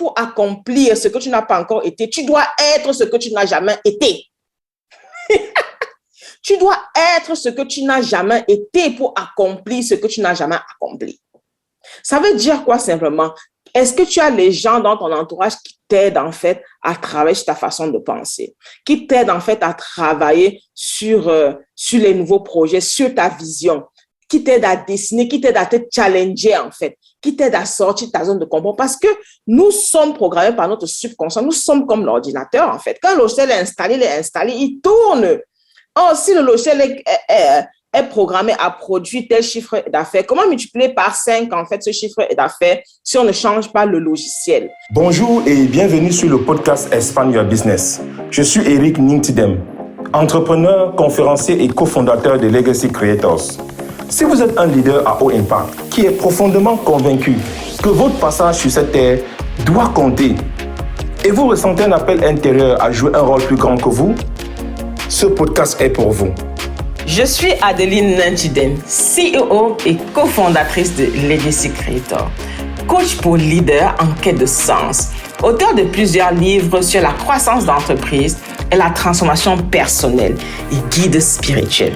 pour accomplir ce que tu n'as pas encore été, tu dois être ce que tu n'as jamais été. Tu dois être ce que tu n'as jamais été pour accomplir ce que tu n'as jamais accompli. Ça veut dire quoi simplement? Est-ce que tu as les gens dans ton entourage qui t'aident en fait à travailler sur ta façon de penser, qui t'aident en fait à travailler sur les nouveaux projets, sur ta vision, qui t'aident à dessiner, qui t'aident à te challenger en fait, qui t'aident à sortir de ta zone de confort? Parce que nous sommes programmés par notre subconscient, nous sommes comme l'ordinateur en fait. Quand le logiciel est installé, il tourne. Or, si le logiciel est programmé à produire tel chiffre d'affaires, comment multiplier par 5 en fait ce chiffre d'affaires si on ne change pas le logiciel? Bonjour et bienvenue sur le podcast Expand Your Business. Je suis Eric Ningtidem, entrepreneur, conférencier et cofondateur de Legacy Creators. Si vous êtes un leader à haut impact qui est profondément convaincu que votre passage sur cette terre doit compter et vous ressentez un appel intérieur à jouer un rôle plus grand que vous, ce podcast est pour vous. Je suis Adeline Ningtidem, CEO et cofondatrice de Legacy Creators, coach pour leaders en quête de sens, auteur de plusieurs livres sur la croissance d'entreprise et la transformation personnelle et guide spirituel.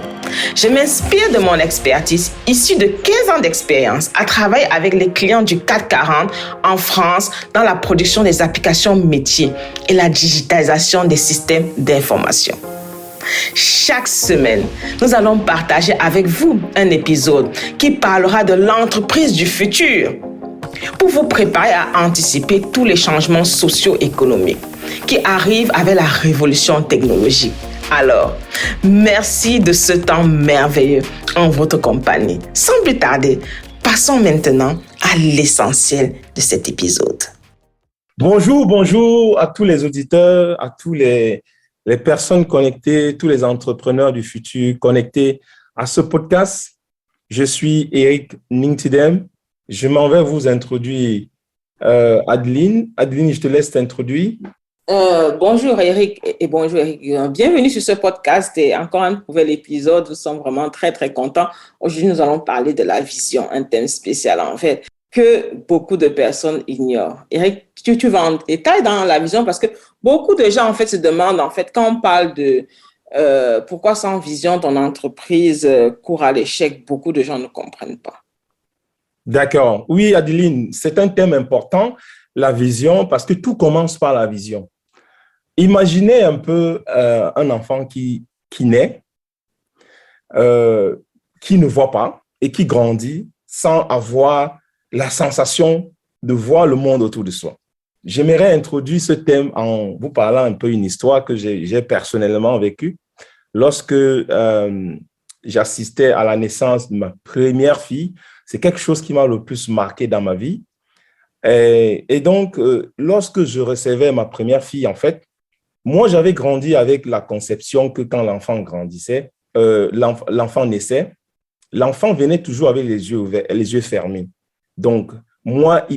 Je m'inspire de mon expertise issue de 15 ans d'expérience à travailler avec les clients du CAC 40 en France dans la production des applications métiers et la digitalisation des systèmes d'information. Chaque semaine, nous allons partager avec vous un épisode qui parlera de l'entreprise du futur pour vous préparer à anticiper tous les changements socio-économiques qui arrivent avec la révolution technologique. Alors, merci de ce temps merveilleux en votre compagnie. Sans plus tarder, passons maintenant à l'essentiel de cet épisode. Bonjour à tous les auditeurs, à tous les personnes connectées, tous les entrepreneurs du futur connectés à ce podcast. Je suis Eric Ningtidem. Je m'en vais vous introduire Adeline. Adeline, je te laisse t'introduire. Bonjour Eric et bonjour Eric. Bienvenue sur ce podcast et encore un nouvel épisode. Nous sommes vraiment très, très contents. Aujourd'hui, nous allons parler de la vision, un thème spécial en fait que beaucoup de personnes ignorent. Eric, tu vas en détail dans la vision parce que beaucoup de gens en fait se demandent en fait quand on parle de pourquoi sans vision ton entreprise court à l'échec, beaucoup de gens ne comprennent pas. D'accord. Oui, Adeline, c'est un thème important, la vision, parce que tout commence par la vision. Imaginez un peu un enfant qui naît, qui ne voit pas et qui grandit sans avoir la sensation de voir le monde autour de soi. J'aimerais introduire ce thème en vous parlant un peu une histoire que j'ai personnellement vécue lorsque j'assistais à la naissance de ma première fille. C'est quelque chose qui m'a le plus marqué dans ma vie. Et donc, lorsque je recevais ma première fille, en fait, moi, j'avais grandi avec la conception que quand l'enfant grandissait, l'enfant naissait, l'enfant venait toujours avec les yeux ouverts, les yeux fermés. Donc, moi,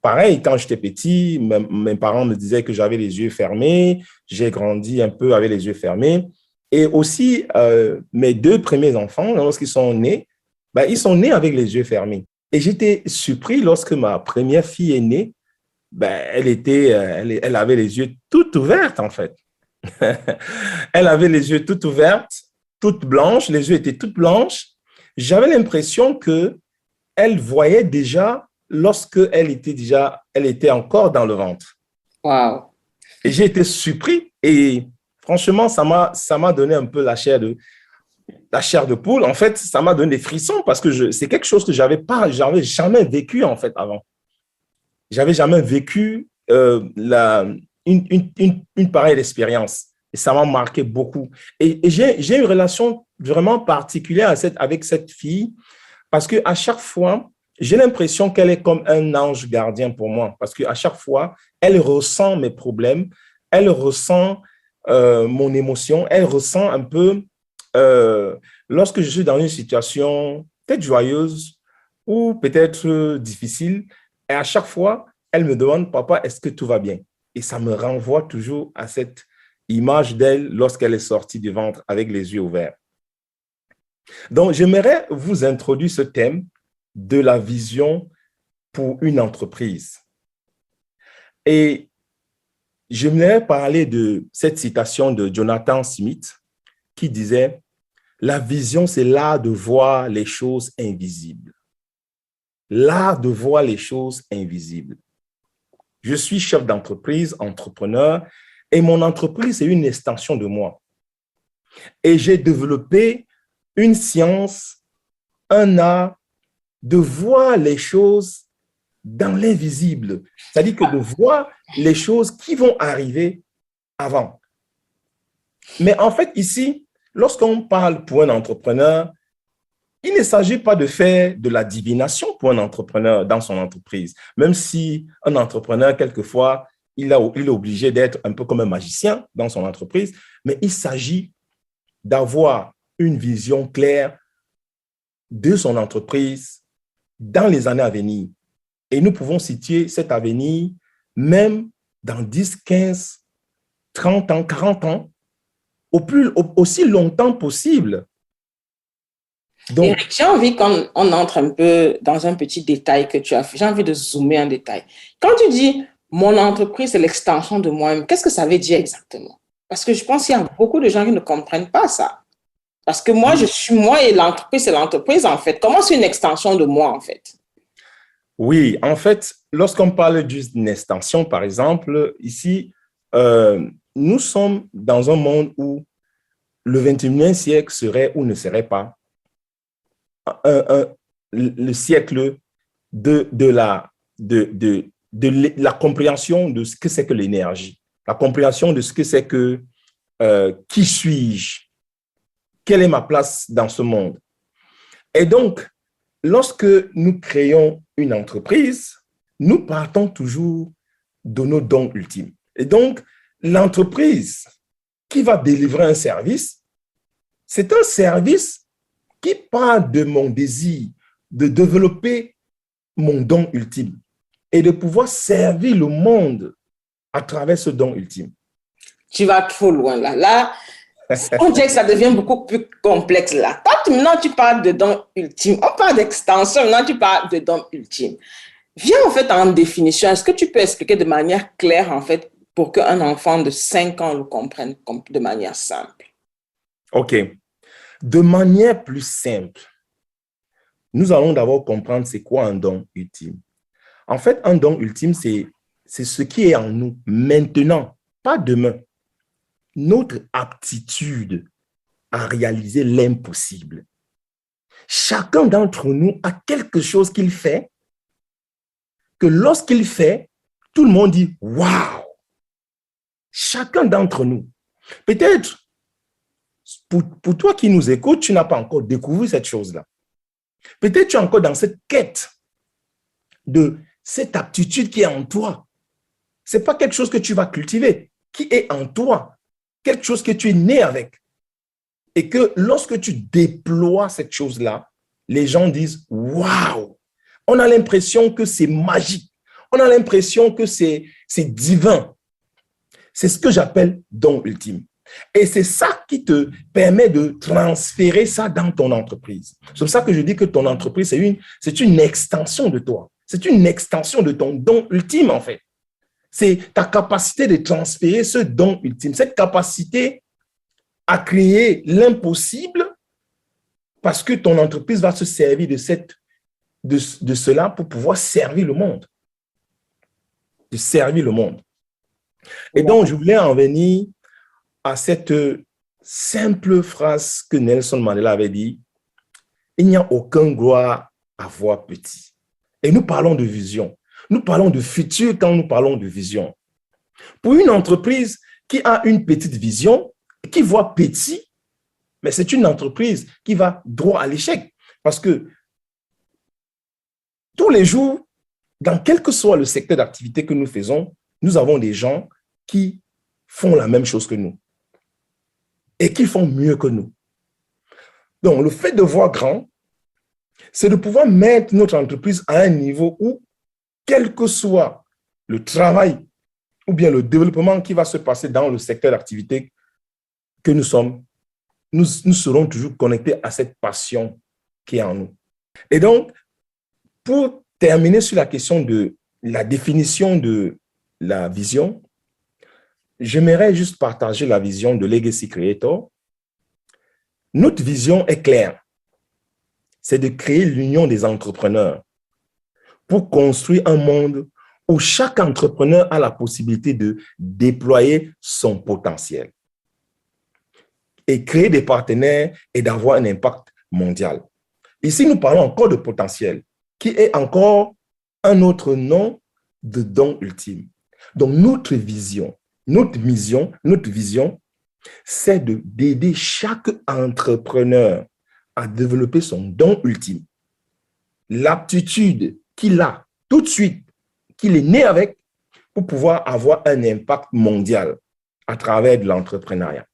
pareil, quand j'étais petit, mes parents me disaient que j'avais les yeux fermés. J'ai grandi un peu avec les yeux fermés. Et aussi, mes deux premiers enfants, lorsqu'ils sont nés, ils sont nés avec les yeux fermés. Et j'étais surpris lorsque ma première fille est née, elle avait les yeux tout ouverts, en fait. Elle avait les yeux tout ouverts, toutes blanches, les yeux étaient toutes blanches. J'avais l'impression qu'elle voyait déjà lorsque elle était encore dans le ventre. Wow. Et j'ai été surpris et franchement, ça m'a donné un peu la chair de poule. En fait, ça m'a donné des frissons parce que c'est quelque chose que j'avais jamais vécu en fait avant. J'avais jamais vécu une pareille expérience et ça m'a marqué beaucoup. Et j'ai une relation vraiment particulière avec cette fille parce que à chaque fois, j'ai l'impression qu'elle est comme un ange gardien pour moi parce qu'à chaque fois, elle ressent mes problèmes, elle ressent mon émotion, elle ressent un peu lorsque je suis dans une situation peut-être joyeuse ou peut-être difficile, et à chaque fois, elle me demande, papa, est-ce que tout va bien? Et ça me renvoie toujours à cette image d'elle lorsqu'elle est sortie du ventre avec les yeux ouverts. Donc, j'aimerais vous introduire ce thème de la vision pour une entreprise. Et j'aimerais parler de cette citation de Jonathan Smith qui disait, la vision, c'est l'art de voir les choses invisibles. L'art de voir les choses invisibles. Je suis chef d'entreprise, entrepreneur, et mon entreprise est une extension de moi. Et j'ai développé une science, un art de voir les choses dans l'invisible. C'est-à-dire que de voir les choses qui vont arriver avant. Mais en fait, ici, lorsqu'on parle pour un entrepreneur, il ne s'agit pas de faire de la divination pour un entrepreneur dans son entreprise, même si un entrepreneur, quelquefois, il est obligé d'être un peu comme un magicien dans son entreprise, mais il s'agit d'avoir une vision claire de son entreprise dans les années à venir. Et nous pouvons situer cet avenir même dans 10, 15, 30 ans, 40 ans, aussi longtemps possible. Donc, Eric, j'ai envie qu'on entre un peu dans un petit détail que tu as fait. J'ai envie de zoomer un détail. Quand tu dis « mon entreprise, c'est l'extension de moi-même », qu'est-ce que ça veut dire exactement? Parce que je pense qu'il y a beaucoup de gens qui ne comprennent pas ça. Parce que moi, je suis moi et l'entreprise, c'est l'entreprise, en fait. Comment c'est une extension de moi, en fait? Oui, en fait, lorsqu'on parle d'une extension, par exemple, ici, nous sommes dans un monde où le 21e siècle serait ou ne serait pas le siècle de la compréhension de ce que c'est que l'énergie, la compréhension de ce que c'est que qui suis-je, quelle est ma place dans ce monde. Et donc, lorsque nous créons une entreprise, nous partons toujours de nos dons ultimes. Et donc, l'entreprise qui va délivrer un service, c'est un service qui part de mon désir de développer mon don ultime et de pouvoir servir le monde à travers ce don ultime. Tu vas trop loin là. Là, on dirait que ça devient beaucoup plus complexe là. Maintenant, tu parles de don ultime. On parle d'extension, maintenant tu parles de don ultime. Viens en fait en définition. Est-ce que tu peux expliquer de manière claire en fait pour qu'un enfant de 5 ans le comprenne de manière simple? OK. De manière plus simple, nous allons d'abord comprendre c'est quoi un don ultime. En fait, un don ultime, c'est ce qui est en nous maintenant, pas demain. Notre aptitude à réaliser l'impossible. Chacun d'entre nous a quelque chose qu'il fait que lorsqu'il fait, tout le monde dit « Waouh !» Chacun d'entre nous. Peut-être, pour toi qui nous écoutes, tu n'as pas encore découvert cette chose-là. Peut-être tu es encore dans cette quête de cette aptitude qui est en toi. Ce n'est pas quelque chose que tu vas cultiver, qui est en toi. Quelque chose que tu es né avec. Et que lorsque tu déploies cette chose-là, les gens disent « Waouh !» On a l'impression que c'est magique. On a l'impression que c'est divin. C'est ce que j'appelle don ultime. Et c'est ça qui te permet de transférer ça dans ton entreprise. C'est pour ça que je dis que ton entreprise, c'est une extension de toi. C'est une extension de ton don ultime, en fait. C'est ta capacité de transférer ce don ultime, cette capacité à créer l'impossible parce que ton entreprise va se servir de cela pour pouvoir servir le monde. De servir le monde. Et donc, je voulais en venir à cette simple phrase que Nelson Mandela avait dit, « Il n'y a aucun gloire à voir petit ». Et nous parlons de vision. Nous parlons de futur quand nous parlons de vision. Pour une entreprise qui a une petite vision, qui voit petit, mais c'est une entreprise qui va droit à l'échec. Parce que tous les jours, dans quel que soit le secteur d'activité que nous faisons, nous avons des gens qui font la même chose que nous et qui font mieux que nous. Donc, le fait de voir grand, c'est de pouvoir mettre notre entreprise à un niveau où, quel que soit le travail ou bien le développement qui va se passer dans le secteur d'activité que nous sommes, nous serons toujours connectés à cette passion qui est en nous. Et donc, pour terminer sur la question de la définition de la vision, j'aimerais juste partager la vision de Legacy Creator. Notre vision est claire. C'est de créer l'union des entrepreneurs pour construire un monde où chaque entrepreneur a la possibilité de déployer son potentiel et créer des partenaires et d'avoir un impact mondial. Ici, nous parlons encore de potentiel, qui est encore un autre nom de don ultime. Donc, notre vision, notre mission, notre vision, c'est d'aider chaque entrepreneur à développer son don ultime. L'aptitude qu'il a tout de suite, qu'il est né avec, pour pouvoir avoir un impact mondial à travers de l'entrepreneuriat.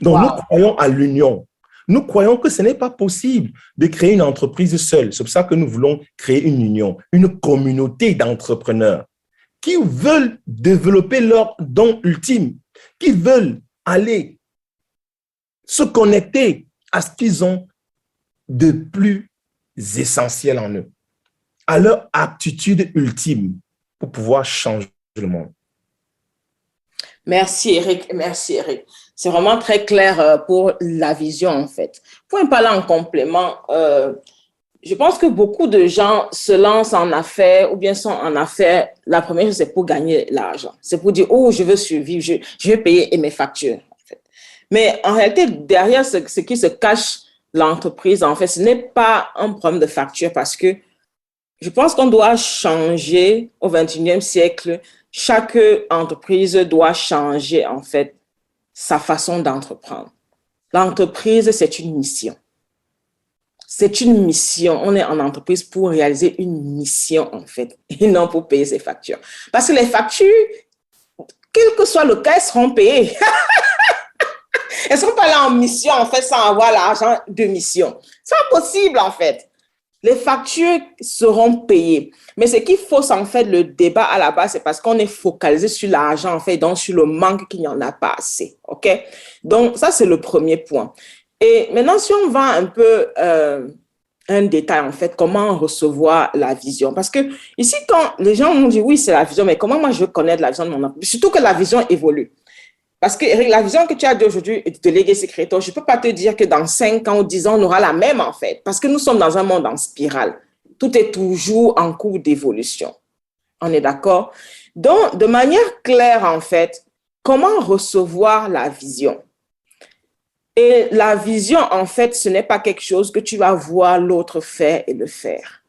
Donc, nous croyons à l'union. Nous croyons que ce n'est pas possible de créer une entreprise seule. C'est pour ça que nous voulons créer une union, une communauté d'entrepreneurs qui veulent développer leur don ultime, qui veulent aller se connecter à ce qu'ils ont de plus essentiel en eux, à leur aptitude ultime pour pouvoir changer le monde. Merci Eric, merci Eric. C'est vraiment très clair pour la vision en fait. Pour en parler en complément, je pense que beaucoup de gens se lancent en affaires ou bien sont en affaires. La première chose, c'est pour gagner l'argent. C'est pour dire, oh, je veux survivre, je vais payer mes factures. En fait. Mais en réalité, derrière ce qui se cache l'entreprise, en fait, ce n'est pas un problème de facture parce que je pense qu'on doit changer au 21e siècle. Chaque entreprise doit changer, en fait, sa façon d'entreprendre. L'entreprise, c'est une mission. C'est une mission. On est en entreprise pour réaliser une mission, en fait, et non pour payer ses factures. Parce que les factures, quel que soit le cas, elles seront payées. Elles ne seront pas là en mission, en fait, sans avoir l'argent de mission. C'est impossible, en fait. Les factures seront payées. Mais ce qui fausse, en fait, le débat à la base, c'est parce qu'on est focalisé sur l'argent, en fait, donc sur le manque qu'il n'y en a pas assez. OK? Donc, ça, c'est le premier point. Et maintenant, si on va un peu un détail, en fait, comment recevoir la vision. Parce que ici, quand les gens m'ont dit, oui, c'est la vision, mais comment moi je veux connaître la vision de mon entreprise? Surtout que la vision évolue. Parce que Eric, la vision que tu as d'aujourd'hui de Legacy Creator, je ne peux pas te dire que dans 5 ans ou 10 ans, on aura la même, en fait. Parce que nous sommes dans un monde en spirale. Tout est toujours en cours d'évolution. On est d'accord? Donc, de manière claire, en fait, comment recevoir la vision? Et la vision, en fait, ce n'est pas quelque chose que tu vas voir l'autre faire et le faire.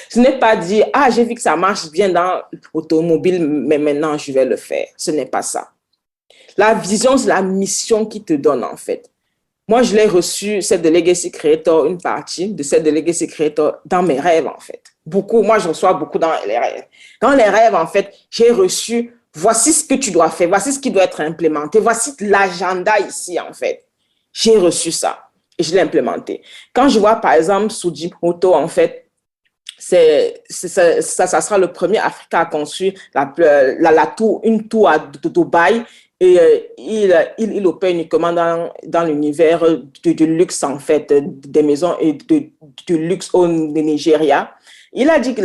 Ce n'est pas dire, ah, j'ai vu que ça marche bien dans l'automobile, mais maintenant, je vais le faire. Ce n'est pas ça. La vision, c'est la mission qui te donne, en fait. Moi, je l'ai reçue, celle de Legacy Creator, une partie de celle de Legacy Creator dans mes rêves, en fait. Beaucoup, moi, je reçois beaucoup dans les rêves. Dans les rêves, en fait, j'ai reçu, voici ce que tu dois faire, voici ce qui doit être implémenté, voici l'agenda ici, en fait. J'ai reçu ça et je l'ai implémenté. Quand je vois, par exemple, Suji Moto, en fait, ça sera le premier Africain à construire une tour à Dubaï. Et il opère uniquement dans l'univers du luxe, en fait, des maisons et du luxe au Nigeria. Il a dit que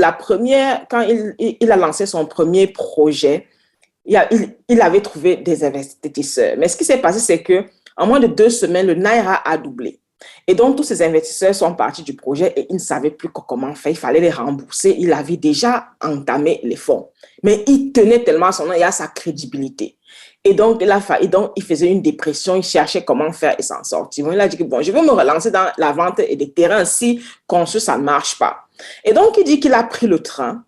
quand il a lancé son premier projet, il avait trouvé des investisseurs. Mais ce qui s'est passé, c'est qu'en moins de 2 semaines, le Naira a doublé. Et donc, tous ces investisseurs sont partis du projet et ils ne savaient plus comment faire. Il fallait les rembourser. Il avait déjà entamé les fonds. Mais il tenait tellement à son nom et à sa crédibilité. Et donc, il faisait une dépression, il cherchait comment faire et s'en sortir. Il a dit que bon, je vais me relancer dans la vente et des terrains si construire, ça ne marche pas. Et donc, il dit qu'il a pris le train.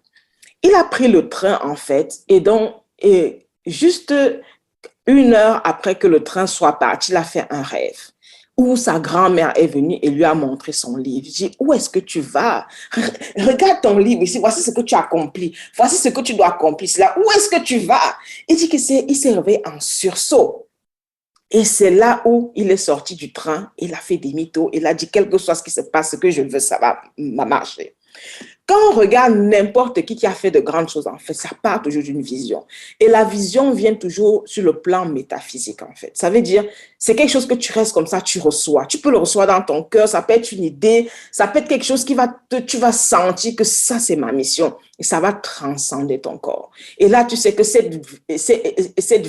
Il a pris le train, en fait, et juste 1 heure après que le train soit parti, il a fait un rêve où sa grand-mère est venue et lui a montré son livre. Il dit, où est-ce que tu vas? Regarde ton livre ici, voici ce que tu as accompli. Voici ce que tu dois accomplir. Là, où est-ce que tu vas? Il dit qu'il s'est réveillé en sursaut. Et c'est là où il est sorti du train, il a fait demi-tour, il a dit, quel que soit ce qui se passe, ce que je veux, ça va marcher. Quand on regarde n'importe qui a fait de grandes choses, en fait, ça part toujours d'une vision. Et la vision vient toujours sur le plan métaphysique, en fait. Ça veut dire, c'est quelque chose que tu restes comme ça, tu reçois. Tu peux le recevoir dans ton cœur, ça peut être une idée, ça peut être quelque chose tu vas sentir que ça, c'est ma mission. Et ça va transcender ton corps. Et là, tu sais que cette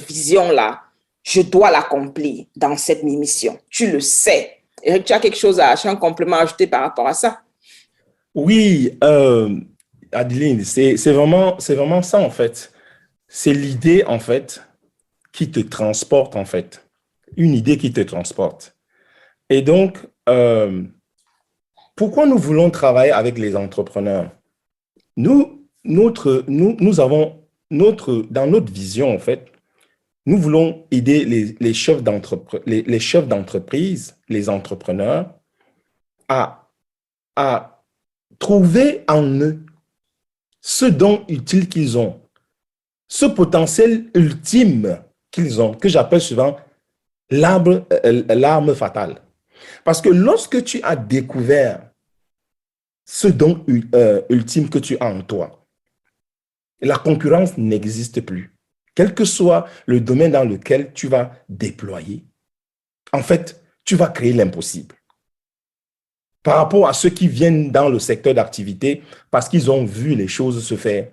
vision-là, je dois l'accomplir dans cette mission. Tu le sais. Eric, tu as quelque chose à, un complément à ajouter par rapport à ça? Oui, Adeline, c'est vraiment ça, en fait. C'est l'idée, en fait, qui te transporte, en fait. Une idée qui te transporte. Et donc, pourquoi nous voulons travailler avec les entrepreneurs? Nous avons dans notre vision, en fait, nous voulons aider les chefs d'entreprise, les entrepreneurs, à, à trouver en eux ce don utile qu'ils ont, ce potentiel ultime qu'ils ont, que j'appelle souvent l'arme fatale. Parce que lorsque tu as découvert ce don ultime que tu as en toi, la concurrence n'existe plus. Quel que soit le domaine dans lequel tu vas déployer, en fait, tu vas créer l'impossible. Par rapport à ceux qui viennent dans le secteur d'activité parce qu'ils ont vu les choses se faire,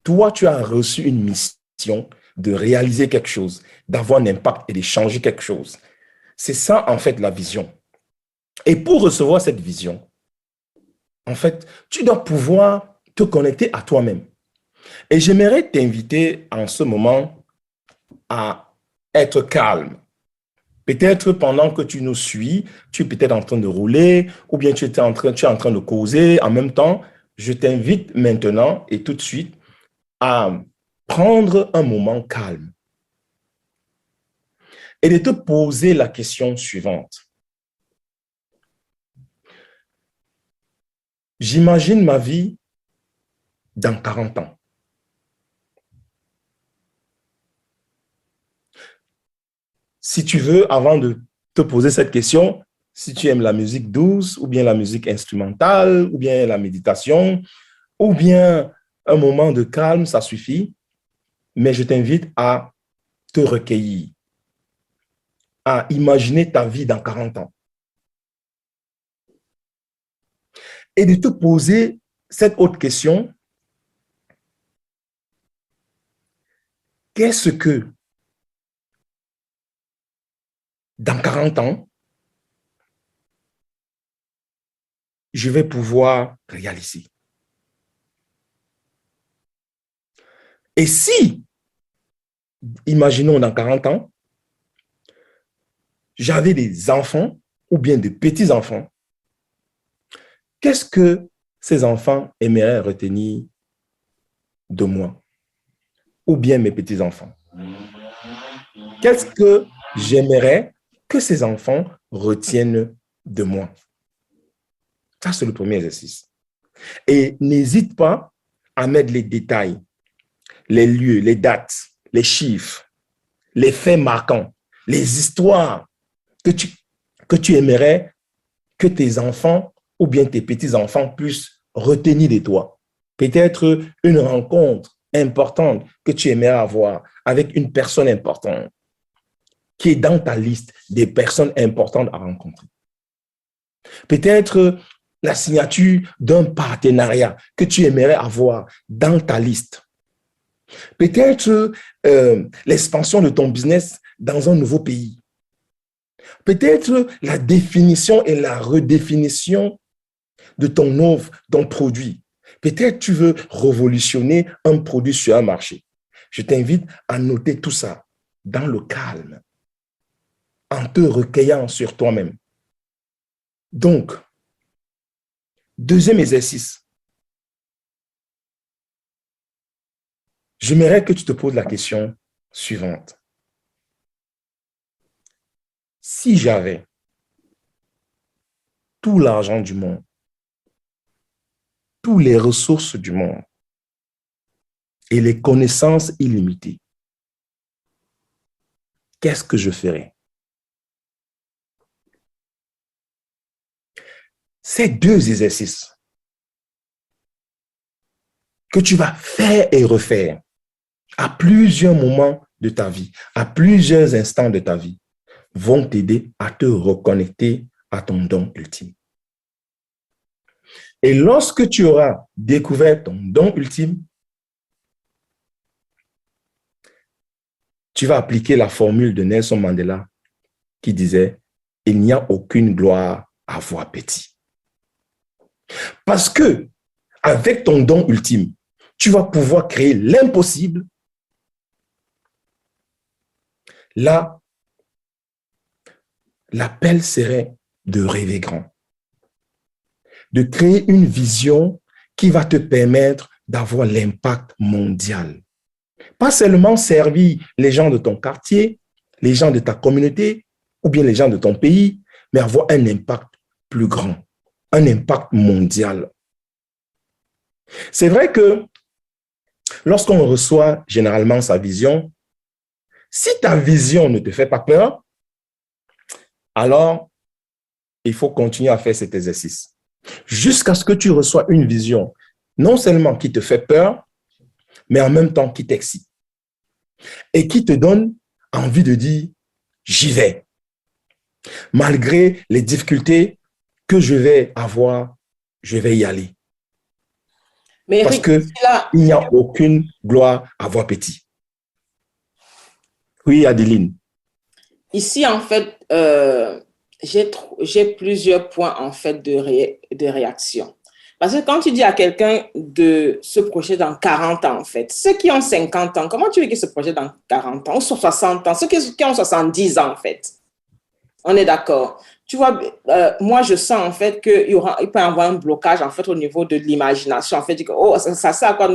toi, tu as reçu une mission de réaliser quelque chose, d'avoir un impact et de changer quelque chose. C'est ça, en fait, la vision. Et pour recevoir cette vision, en fait, tu dois pouvoir te connecter à toi-même. Et j'aimerais t'inviter en ce moment à être calme. Peut-être pendant que tu nous suis, tu es peut-être en train de rouler ou bien tu es en train de causer en même temps. Je t'invite maintenant et tout de suite à prendre un moment calme et de te poser la question suivante. J'imagine ma vie dans 40 ans. Si tu veux, avant de te poser cette question, si tu aimes la musique douce ou bien la musique instrumentale ou bien la méditation ou bien un moment de calme, ça suffit. Mais je t'invite à te recueillir, à imaginer ta vie dans 40 ans et de te poser cette autre question. Qu'est-ce que, dans 40 ans, je vais pouvoir réaliser? Et si, imaginons dans 40 ans, j'avais des enfants ou bien des petits-enfants, qu'est-ce que ces enfants aimeraient retenir de moi ou bien mes petits-enfants? Qu'est-ce que j'aimerais que ces enfants retiennent de moi? Ça, c'est le premier exercice. Et n'hésite pas à mettre les détails, les lieux, les dates, les chiffres, les faits marquants, les histoires que tu aimerais que tes enfants ou bien tes petits-enfants puissent retenir de toi. Peut-être une rencontre importante que tu aimerais avoir avec une personne importante qui est dans ta liste des personnes importantes à rencontrer. Peut-être la signature d'un partenariat que tu aimerais avoir dans ta liste. Peut-être l'expansion de ton business dans un nouveau pays. Peut-être la définition et la redéfinition de ton offre, ton produit. Peut-être tu veux révolutionner un produit sur un marché. Je t'invite à noter tout ça dans le calme, en te recueillant sur toi-même. Donc, deuxième exercice. J'aimerais que tu te poses la question suivante. Si j'avais tout l'argent du monde, toutes les ressources du monde et les connaissances illimitées, qu'est-ce que je ferais? Ces deux exercices que tu vas faire et refaire à plusieurs moments de ta vie, à plusieurs instants de ta vie, vont t'aider à te reconnecter à ton don ultime. Et lorsque tu auras découvert ton don ultime, tu vas appliquer la formule de Nelson Mandela qui disait « Il n'y a aucune gloire à voir petit ». Parce que avec ton don ultime, tu vas pouvoir créer l'impossible. Là, l'appel serait de rêver grand, de créer une vision qui va te permettre d'avoir l'impact mondial. Pas seulement servir les gens de ton quartier, les gens de ta communauté ou bien les gens de ton pays, mais avoir un impact plus grand, un impact mondial. C'est vrai que lorsqu'on reçoit généralement sa vision, si ta vision ne te fait pas peur, alors il faut continuer à faire cet exercice jusqu'à ce que tu reçois une vision non seulement qui te fait peur, mais en même temps qui t'excite et qui te donne envie de dire « j'y vais ». Malgré les difficultés que je vais avoir, je vais y aller. Mais parce qu'il n'y a aucune gloire à voir petit. Oui, Adeline. Ici, en fait, j'ai plusieurs points en fait de réaction. Parce que quand tu dis à quelqu'un de se projeter dans 40 ans, en fait, ceux qui ont 50 ans, comment tu veux qu'ils se projettent dans 40 ans ou 60 ans, ceux qui ont 70 ans, en fait? On est d'accord. Tu vois, moi, je sens en fait qu'il peut y avoir un blocage en fait au niveau de l'imagination. En fait, oh, ça sert à quoi de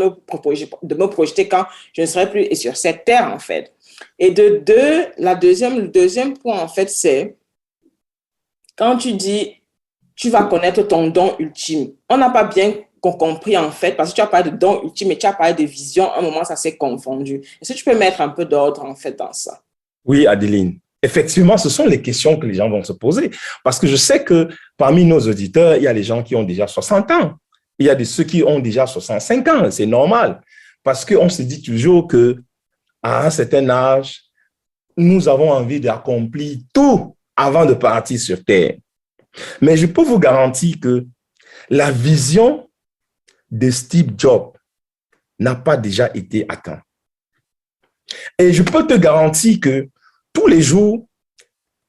me projeter quand je ne serai plus sur cette terre, en fait. Et le deuxième point, en fait, c'est quand tu dis tu vas connaître ton don ultime. On n'a pas bien compris, en fait, parce que tu as parlé de don ultime et tu as parlé de vision. À un moment, ça s'est confondu. Est-ce que tu peux mettre un peu d'ordre, en fait, dans ça? Oui, Adeline. Effectivement, ce sont les questions que les gens vont se poser. Parce que je sais que parmi nos auditeurs, il y a les gens qui ont déjà 60 ans. Il y a ceux qui ont déjà 65 ans. C'est normal. Parce qu'on se dit toujours qu'à un certain âge, nous avons envie d'accomplir tout avant de partir sur Terre. Mais je peux vous garantir que la vision de Steve Jobs n'a pas déjà été atteinte. Et je peux te garantir que tous les jours,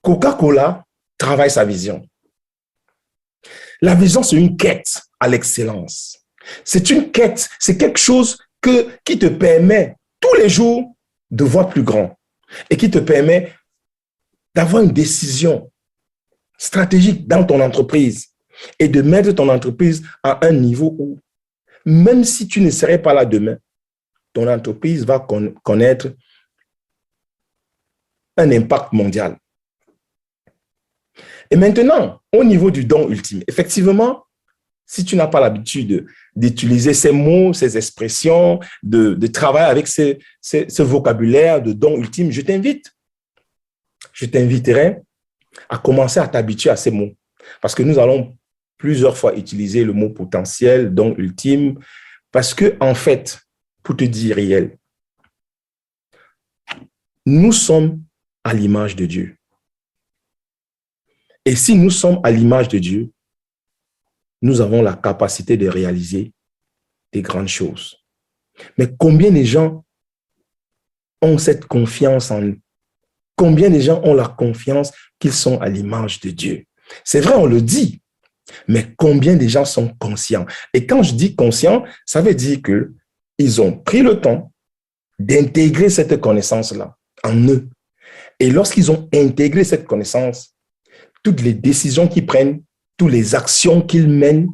Coca-Cola travaille sa vision. La vision, c'est une quête à l'excellence. C'est une quête, c'est quelque chose qui te permet tous les jours de voir plus grand et qui te permet d'avoir une décision stratégique dans ton entreprise et de mettre ton entreprise à un niveau où, même si tu ne serais pas là demain, ton entreprise va connaître un impact mondial. Et maintenant, au niveau du don ultime, effectivement, si tu n'as pas l'habitude d'utiliser ces mots, ces expressions, de travailler avec ce vocabulaire de don ultime, je t'inviterai à commencer à t'habituer à ces mots. Parce que nous allons plusieurs fois utiliser le mot potentiel, don ultime, parce que, en fait, pour te dire réel, nous sommes à l'image de Dieu. Et si nous sommes à l'image de Dieu, nous avons la capacité de réaliser des grandes choses. Mais combien de gens ont cette confiance en nous? Combien de gens ont la confiance qu'ils sont à l'image de Dieu? C'est vrai, on le dit, mais combien de gens sont conscients? Et quand je dis conscient, ça veut dire qu'ils ont pris le temps d'intégrer cette connaissance-là en eux. Et lorsqu'ils ont intégré cette connaissance, toutes les décisions qu'ils prennent, toutes les actions qu'ils mènent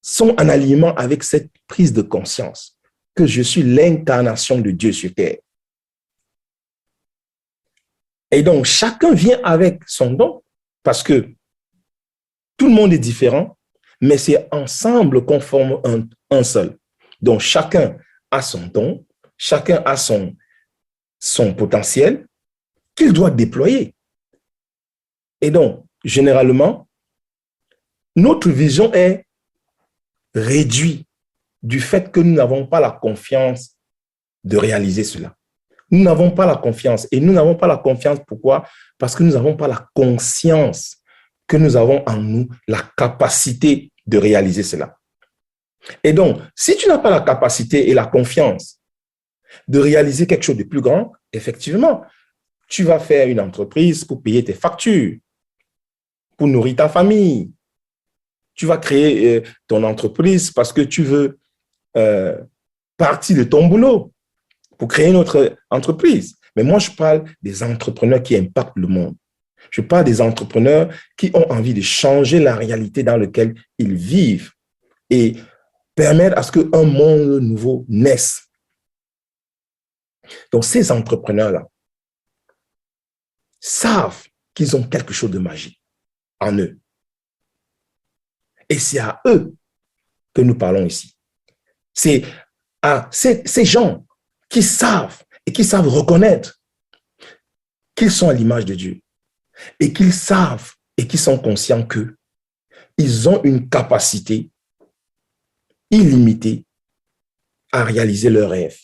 sont en alignement avec cette prise de conscience que je suis l'incarnation de Dieu sur terre. Et donc, chacun vient avec son don parce que tout le monde est différent, mais c'est ensemble qu'on forme un seul. Donc, chacun a son don, chacun a son potentiel qu'il doit déployer. Et donc, généralement, notre vision est réduite du fait que nous n'avons pas la confiance de réaliser cela. Nous n'avons pas la confiance. Et nous n'avons pas la confiance, pourquoi? Parce que nous n'avons pas la conscience que nous avons en nous la capacité de réaliser cela. Et donc, si tu n'as pas la capacité et la confiance de réaliser quelque chose de plus grand, effectivement, tu vas faire une entreprise pour payer tes factures, pour nourrir ta famille. Tu vas créer ton entreprise parce que tu veux partir de ton boulot pour créer une autre entreprise. Mais moi, je parle des entrepreneurs qui impactent le monde. Je parle des entrepreneurs qui ont envie de changer la réalité dans laquelle ils vivent et permettre à ce qu'un monde nouveau naisse. Donc, ces entrepreneurs-là savent qu'ils ont quelque chose de magique en eux. Et c'est à eux que nous parlons ici. C'est à ces gens qui savent et qui savent reconnaître qu'ils sont à l'image de Dieu et qu'ils savent et qui sont conscients qu'ils ont une capacité illimitée à réaliser leurs rêves.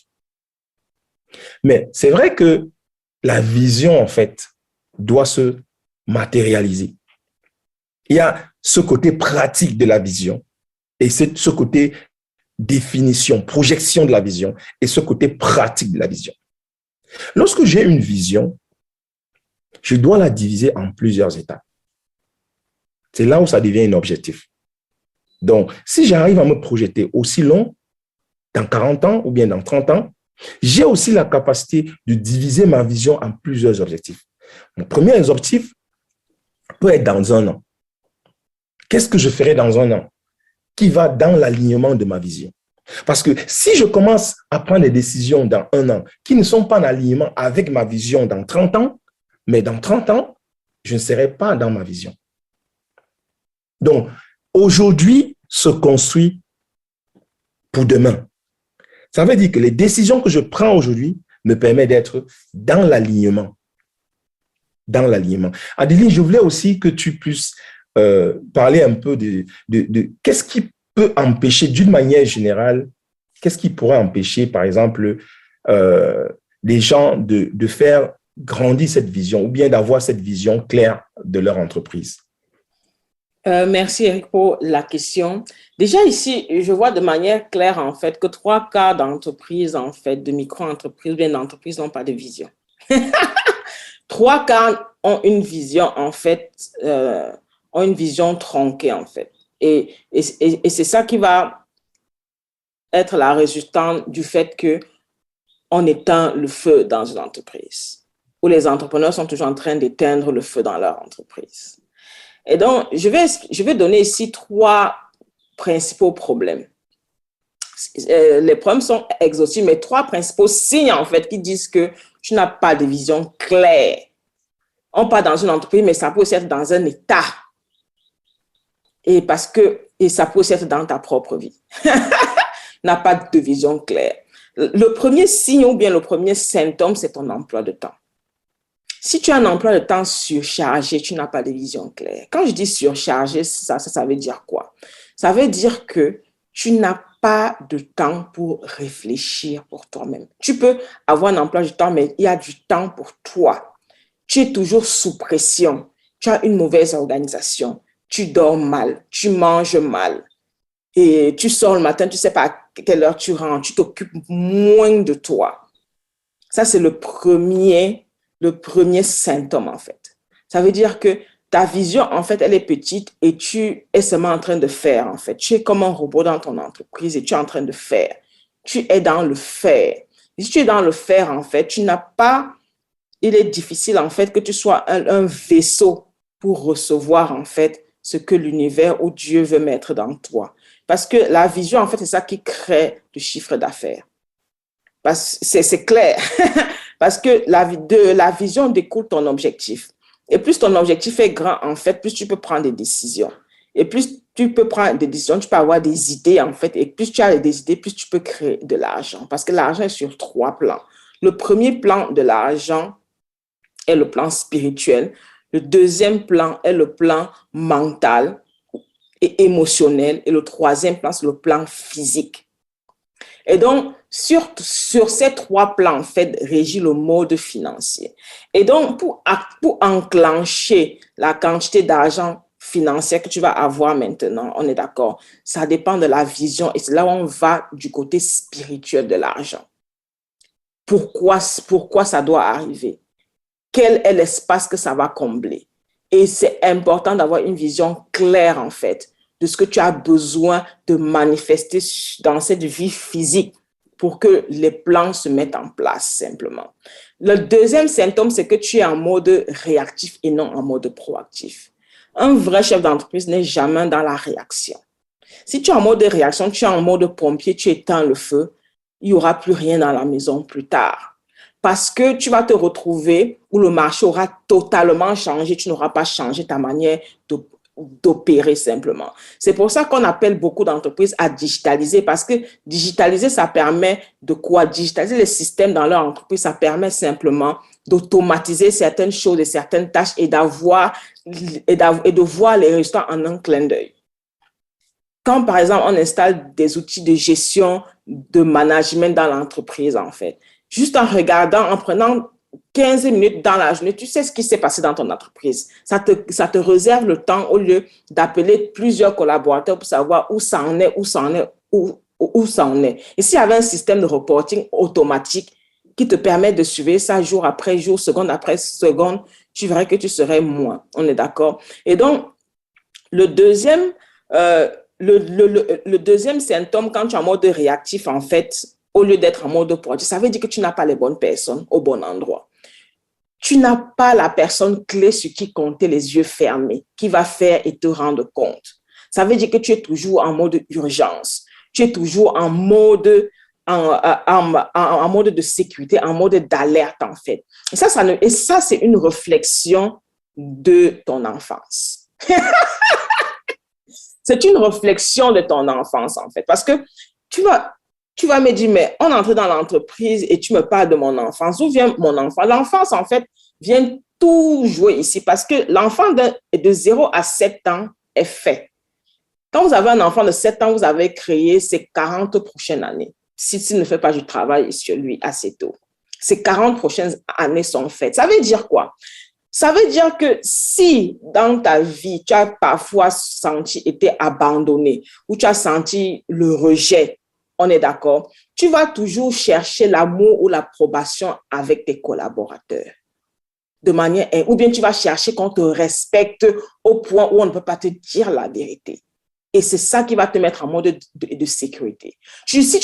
Mais c'est vrai que la vision, en fait, doit se matérialiser. Il y a ce côté pratique de la vision et ce côté définition, projection de la vision et ce côté pratique de la vision. Lorsque j'ai une vision, je dois la diviser en plusieurs étapes. C'est là où ça devient un objectif. Donc, si j'arrive à me projeter aussi long, dans 40 ans ou bien dans 30 ans, j'ai aussi la capacité de diviser ma vision en plusieurs objectifs. Mon premier objectif peut être dans un an. Qu'est-ce que je ferai dans un an qui va dans l'alignement de ma vision? Parce que si je commence à prendre des décisions dans un an qui ne sont pas en alignement avec ma vision dans 30 ans, mais dans 30 ans, je ne serai pas dans ma vision. Donc, aujourd'hui se construit pour demain. Ça veut dire que les décisions que je prends aujourd'hui me permettent d'être dans l'alignement. Dans l'alignement. Adeline, je voulais aussi que tu puisses parler un peu de qu'est-ce qui peut empêcher, d'une manière générale, qu'est-ce qui pourrait empêcher, par exemple, les gens de faire grandir cette vision ou bien d'avoir cette vision claire de leur entreprise? Merci Eric pour la question. Déjà ici, je vois de manière claire en fait que 3 quarts d'entreprises, en fait, de micro-entreprises ou bien d'entreprises n'ont pas de vision. 3 quarts ont une vision en fait, ont une vision tronquée en fait. Et c'est ça qui va être la résultante du fait qu'on éteint le feu dans une entreprise, où les entrepreneurs sont toujours en train d'éteindre le feu dans leur entreprise. Et donc, je vais donner ici 3 principaux problèmes. Les problèmes sont exhaustifs, mais 3 principaux signes, en fait, qui disent que tu n'as pas de vision claire. On part dans une entreprise, mais ça peut aussi être dans un état. Et ça peut aussi être dans ta propre vie. N'a pas de vision claire. Le premier signe ou bien le premier symptôme, c'est ton emploi de temps. Si tu as un emploi de temps surchargé, tu n'as pas de vision claire. Quand je dis surchargé, ça veut dire quoi? Ça veut dire que tu n'as pas de temps pour réfléchir pour toi-même. Tu peux avoir un emploi du temps, mais il y a du temps pour toi. Tu es toujours sous pression. Tu as une mauvaise organisation. Tu dors mal. Tu manges mal. Et tu sors le matin, tu ne sais pas à quelle heure tu rentres. Tu t'occupes moins de toi. Ça, c'est le premier symptôme, en fait. Ça veut dire que ta vision, en fait, elle est petite et tu es seulement en train de faire, en fait. Tu es comme un robot dans ton entreprise et tu es en train de faire. Tu es dans le faire. Et si tu es dans le faire, en fait, il est difficile, en fait, que tu sois un vaisseau pour recevoir, en fait, ce que l'univers ou Dieu veut mettre dans toi. Parce que la vision, en fait, c'est ça qui crée le chiffre d'affaires. C'est clair. Parce que de la vision découle ton objectif. Et plus ton objectif est grand, en fait, plus tu peux prendre des décisions. Et plus tu peux prendre des décisions, tu peux avoir des idées, en fait. Et plus tu as des idées, plus tu peux créer de l'argent. Parce que l'argent est sur 3 plans. Le premier plan de l'argent est le plan spirituel. Le deuxième plan est le plan mental et émotionnel. Et le troisième plan, c'est le plan physique. Et donc, sur ces 3 plans, en fait, régit le mode financier. Et donc, pour enclencher la quantité d'argent financier que tu vas avoir maintenant, on est d'accord, ça dépend de la vision et c'est là où on va du côté spirituel de l'argent. Pourquoi ça doit arriver? Quel est l'espace que ça va combler? Et c'est important d'avoir une vision claire, en fait, de ce que tu as besoin de manifester dans cette vie physique pour que les plans se mettent en place, simplement. Le deuxième symptôme, c'est que tu es en mode réactif et non en mode proactif. Un vrai chef d'entreprise n'est jamais dans la réaction. Si tu es en mode réaction, tu es en mode pompier, tu éteins le feu, il n'y aura plus rien dans la maison plus tard. Parce que tu vas te retrouver où le marché aura totalement changé, tu n'auras pas changé ta manière d'opérer simplement. C'est pour ça qu'on appelle beaucoup d'entreprises à digitaliser parce que digitaliser, ça permet de quoi? Digitaliser les systèmes dans leur entreprise, ça permet simplement d'automatiser certaines choses et certaines tâches et de voir les résultats en un clin d'œil. Quand, par exemple, on installe des outils de gestion, de management dans l'entreprise, en fait, juste en regardant, en prenant 15 minutes dans la journée, tu sais ce qui s'est passé dans ton entreprise. Ça te réserve le temps au lieu d'appeler plusieurs collaborateurs pour savoir où ça en est. Et s'il y avait un système de reporting automatique qui te permet de suivre ça jour après jour, seconde après seconde, tu verrais que tu serais moins. On est d'accord? Et donc, le deuxième symptôme, quand tu es en mode réactif, en fait, au lieu d'être en mode proactif, ça veut dire que tu n'as pas les bonnes personnes au bon endroit. Tu n'as pas la personne clé sur qui compter les yeux fermés, qui va faire et te rendre compte. Ça veut dire que tu es toujours en mode urgence. Tu es toujours en mode de sécurité, en mode d'alerte, en fait. Et ça, c'est une réflexion de ton enfance. C'est une réflexion de ton enfance, en fait. Parce que tu vas me dire, mais on entre dans l'entreprise et tu me parles de mon enfance. D'où vient mon enfant? L'enfance, en fait, vient tout jouer ici parce que l'enfant de 0 à 7 ans est fait. Quand vous avez un enfant de 7 ans, vous avez créé ses 40 prochaines années. S'il ne fait pas du travail sur lui assez tôt. Ces 40 prochaines années sont faites. Ça veut dire quoi? Ça veut dire que si dans ta vie, tu as parfois été abandonné ou tu as senti le rejet, on est d'accord, tu vas toujours chercher l'amour ou l'approbation avec tes collaborateurs. Ou bien tu vas chercher qu'on te respecte au point où on ne peut pas te dire la vérité. Et c'est ça qui va te mettre en mode de sécurité. Si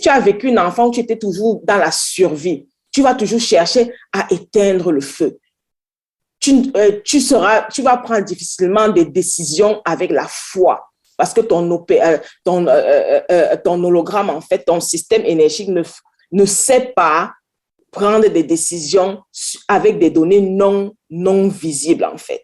tu as vécu une enfance où tu étais toujours dans la survie, tu vas toujours chercher à éteindre le feu. Tu vas prendre difficilement des décisions avec la foi parce que ton hologramme, en fait, ton système énergique ne sait pas prendre des décisions avec des données non visibles, en fait.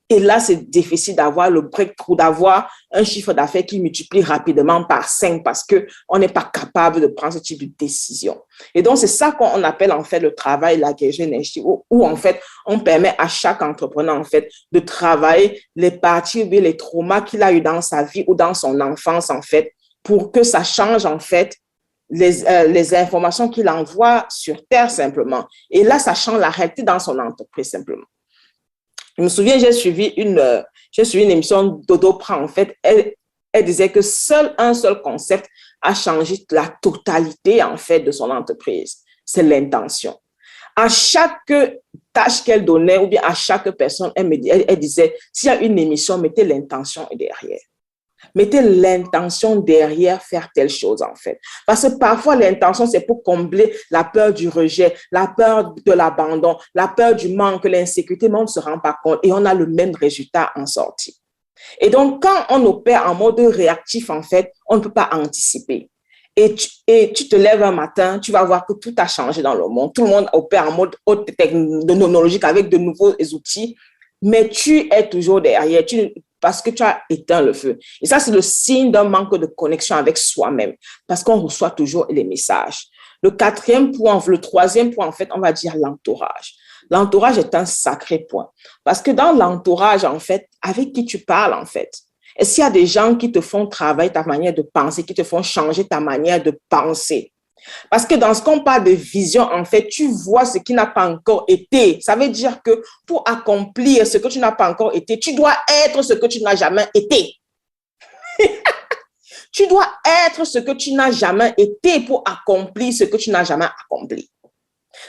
Et là, c'est difficile d'avoir le breakthrough, d'avoir un chiffre d'affaires qui multiplie rapidement par 5 parce qu'on n'est pas capable de prendre ce type de décision. Et donc, c'est ça qu'on appelle en fait le travail, la guérison énergétique, où en fait, on permet à chaque entrepreneur en fait de travailler les parties ou les traumas qu'il a eu dans sa vie ou dans son enfance en fait, pour que ça change en fait les informations qu'il envoie sur Terre simplement. Et là, ça change la réalité dans son entreprise simplement. Je me souviens, j'ai suivi une émission d'Oprah, en fait. Elle disait que un seul concept a changé la totalité, en fait, de son entreprise. C'est l'intention. À chaque tâche qu'elle donnait, ou bien à chaque personne, elle disait, s'il y a une émission, mettez l'intention derrière. Mettez l'intention derrière faire telle chose, en fait. Parce que parfois, l'intention, c'est pour combler la peur du rejet, la peur de l'abandon, la peur du manque, l'insécurité, mais on ne se rend pas compte et on a le même résultat en sortie. Et donc, quand on opère en mode réactif, en fait, on ne peut pas anticiper. Et tu te lèves un matin, tu vas voir que tout a changé dans le monde. Tout le monde opère en mode haute technologique avec de nouveaux outils, mais tu es toujours derrière. Parce que tu as éteint le feu. Et ça, c'est le signe d'un manque de connexion avec soi-même, parce qu'on reçoit toujours les messages. Le troisième point, en fait, on va dire l'entourage. L'entourage est un sacré point, parce que dans l'entourage, en fait, avec qui tu parles, en fait, Est-ce qu'il y a des gens qui te font travailler ta manière de penser, qui te font changer ta manière de penser? Parce que dans ce qu'on parle de vision, en fait, tu vois ce qui n'a pas encore été. Ça veut dire que pour accomplir ce que tu n'as pas encore été, tu dois être ce que tu n'as jamais été. Tu dois être ce que tu n'as jamais été pour accomplir ce que tu n'as jamais accompli.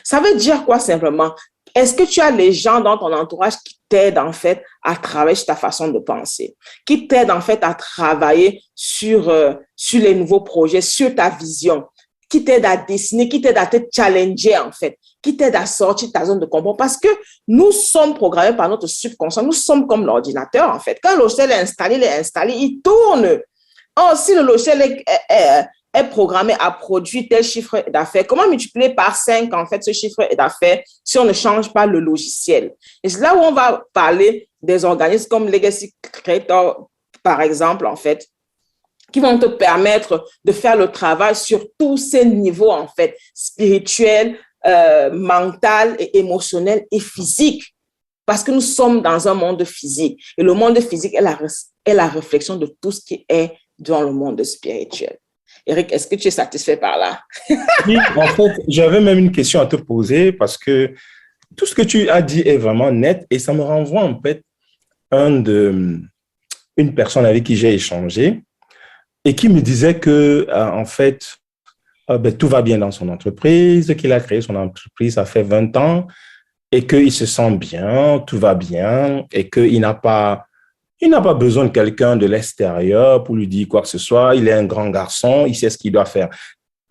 Ça veut dire quoi simplement? Est-ce que tu as les gens dans ton entourage qui t'aident en fait à travailler sur ta façon de penser, qui t'aident en fait à travailler sur les nouveaux projets, sur ta vision, qui t'aident à dessiner, qui t'aident à te challenger en fait, qui t'aident à sortir de ta zone de confort? Parce que nous sommes programmés par notre subconscient, nous sommes comme l'ordinateur en fait. Quand le logiciel est installé, il tourne. Or, si le logiciel est programmé à produire tel chiffre d'affaires, comment multiplier par 5 en fait ce chiffre d'affaires si on ne change pas le logiciel? Et c'est là où on va parler des organismes comme Legacy Creator, par exemple, en fait, qui vont te permettre de faire le travail sur tous ces niveaux, en fait, spirituel, mental et émotionnel et physique. Parce que nous sommes dans un monde physique. Et le monde physique est la réflexion de tout ce qui est dans le monde spirituel. Eric, est-ce que tu es satisfait par là? Oui, en fait, j'avais même une question à te poser parce que tout ce que tu as dit est vraiment net et ça me renvoie en fait une personne avec qui j'ai échangé et qui me disait que en fait, tout va bien dans son entreprise, qu'il a créé son entreprise, ça fait 20 ans et qu'il se sent bien, tout va bien et qu'il n'a pas besoin de quelqu'un de l'extérieur pour lui dire quoi que ce soit. Il est un grand garçon, il sait ce qu'il doit faire.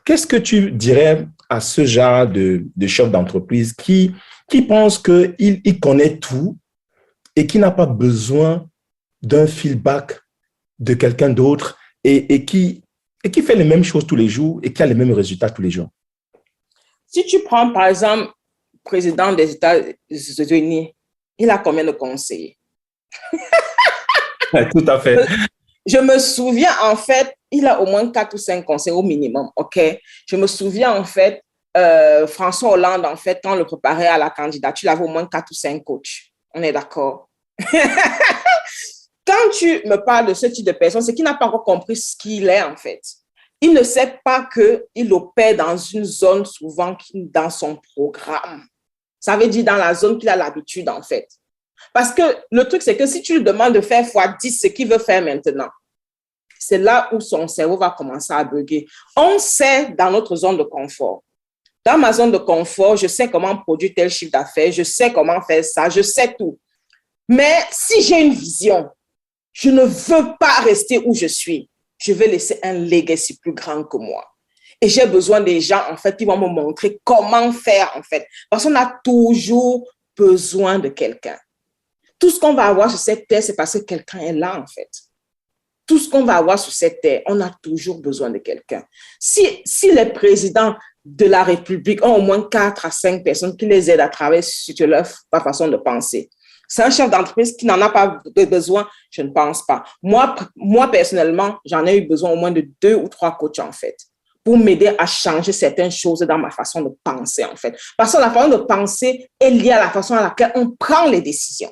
Qu'est-ce que tu dirais à ce genre de chef d'entreprise qui pense qu'il connaît tout et qui n'a pas besoin d'un feedback de quelqu'un d'autre et qui fait les mêmes choses tous les jours et qui a les mêmes résultats tous les jours? Si tu prends, par exemple, le président des États-Unis, il a combien de conseillers? Tout à fait. Je me souviens, en fait, il a au moins 4 ou 5 conseils au minimum, OK? Je me souviens, en fait, François Hollande, en fait, quand on le préparait à la candidature, il avait au moins 4 ou 5 coachs. On est d'accord? Quand tu me parles de ce type de personne, c'est qu'il n'a pas encore compris ce qu'il est, en fait. Il ne sait pas qu'il opère dans une zone souvent dans son programme. Ça veut dire dans la zone qu'il a l'habitude, en fait. Parce que le truc, c'est que si tu lui demandes de faire x10 ce qu'il veut faire maintenant, c'est là où son cerveau va commencer à bugger. On sait dans notre zone de confort. Dans ma zone de confort, je sais comment produire tel chiffre d'affaires, je sais comment faire ça, je sais tout. Mais si j'ai une vision, je ne veux pas rester où je suis. Je veux laisser un legacy plus grand que moi. Et j'ai besoin des gens, en fait, qui vont me montrer comment faire, en fait. Parce qu'on a toujours besoin de quelqu'un. Tout ce qu'on va avoir sur cette terre, c'est parce que quelqu'un est là, en fait. Tout ce qu'on va avoir sur cette terre, on a toujours besoin de quelqu'un. Si les présidents de la République ont au moins 4 à 5 personnes qui les aident à travailler sur leur façon de penser, c'est un chef d'entreprise qui n'en a pas besoin, je ne pense pas. Moi personnellement, j'en ai eu besoin au moins de 2 ou 3 coachs, en fait, pour m'aider à changer certaines choses dans ma façon de penser, en fait. Parce que la façon de penser est liée à la façon à laquelle on prend les décisions.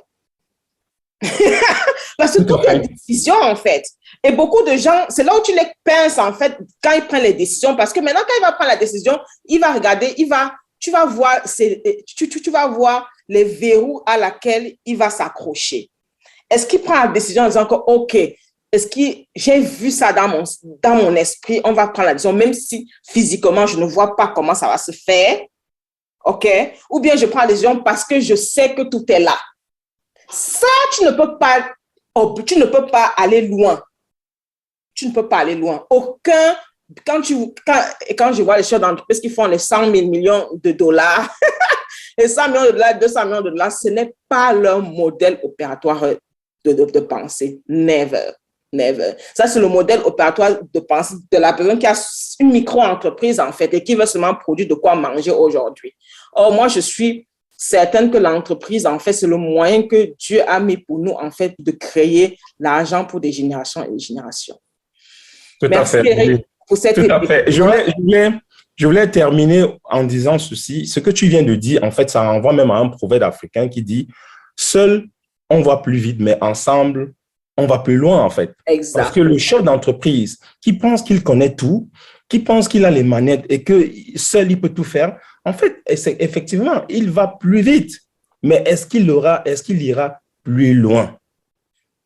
Parce que toutes les décisions, en fait, et beaucoup de gens, c'est là où tu les pinces, en fait, quand ils prennent les décisions, parce que maintenant, quand il va prendre la décision, il va regarder, tu vas voir les verrous à laquelle il va s'accrocher. Est-ce qu'il prend la décision en disant que, OK, est-ce que j'ai vu ça dans mon esprit, on va prendre la décision, même si physiquement, je ne vois pas comment ça va se faire, OK? Ou bien je prends la décision parce que je sais que tout est là. Ça, tu ne peux pas aller loin. Tu ne peux pas aller loin. Quand je vois les chefs d'entreprise qui font les 100 000 millions de dollars, les 100 millions de dollars, 200 millions de dollars, ce n'est pas leur modèle opératoire de pensée. Never. Never. Ça, c'est le modèle opératoire de pensée de la personne qui a une micro-entreprise, en fait, et qui veut seulement produire de quoi manger aujourd'hui. Or, moi, je suis certaine que l'entreprise, en fait, c'est le moyen que Dieu a mis pour nous, en fait, de créer l'argent pour des générations et des générations. Tout Merci, à fait. Eric, pour cette Tout à fait. Je voulais terminer en disant ceci. Ce que tu viens de dire, en fait, ça renvoie même à un proverbe africain qui dit « Seul, on va plus vite, mais ensemble, on va plus loin, en fait. Exact. Parce que le chef d'entreprise qui pense qu'il connaît tout, qui pense qu'il a les manettes et que seul il peut tout faire, en fait, effectivement, il va plus vite. Mais est-ce qu'il ira plus loin?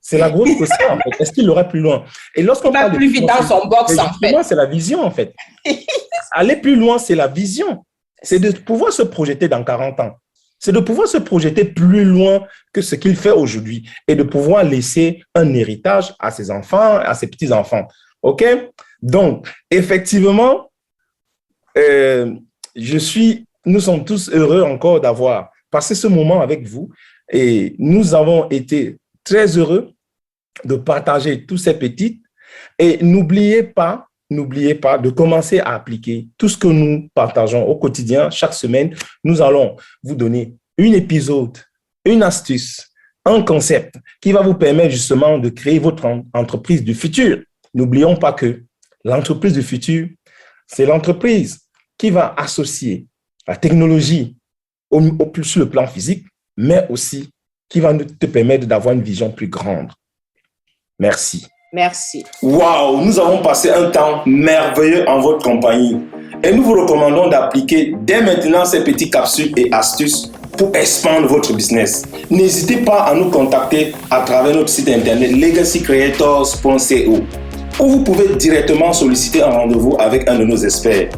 C'est la grosse question, en fait. Est-ce qu'il ira plus loin? Et lorsqu'on parle plus vite dans son box, en fait. C'est la vision, en fait. Aller plus loin, c'est la vision. C'est de pouvoir se projeter dans 40 ans. C'est de pouvoir se projeter plus loin que ce qu'il fait aujourd'hui et de pouvoir laisser un héritage à ses enfants, à ses petits-enfants. OK? Donc, effectivement, nous sommes tous heureux encore d'avoir passé ce moment avec vous et nous avons été très heureux de partager tous ces petites et n'oubliez pas de commencer à appliquer tout ce que nous partageons au quotidien. Chaque semaine, nous allons vous donner un épisode, une astuce, un concept qui va vous permettre justement de créer votre entreprise du futur. N'oublions pas que l'entreprise du futur, c'est l'entreprise qui va associer la technologie sur le plan physique, mais aussi qui va te permettre d'avoir une vision plus grande. Merci. Merci. Waouh, nous avons passé un temps merveilleux en votre compagnie et nous vous recommandons d'appliquer dès maintenant ces petites capsules et astuces pour expandre votre business. N'hésitez pas à nous contacter à travers notre site internet legacycreators.co où vous pouvez directement solliciter un rendez-vous avec un de nos experts.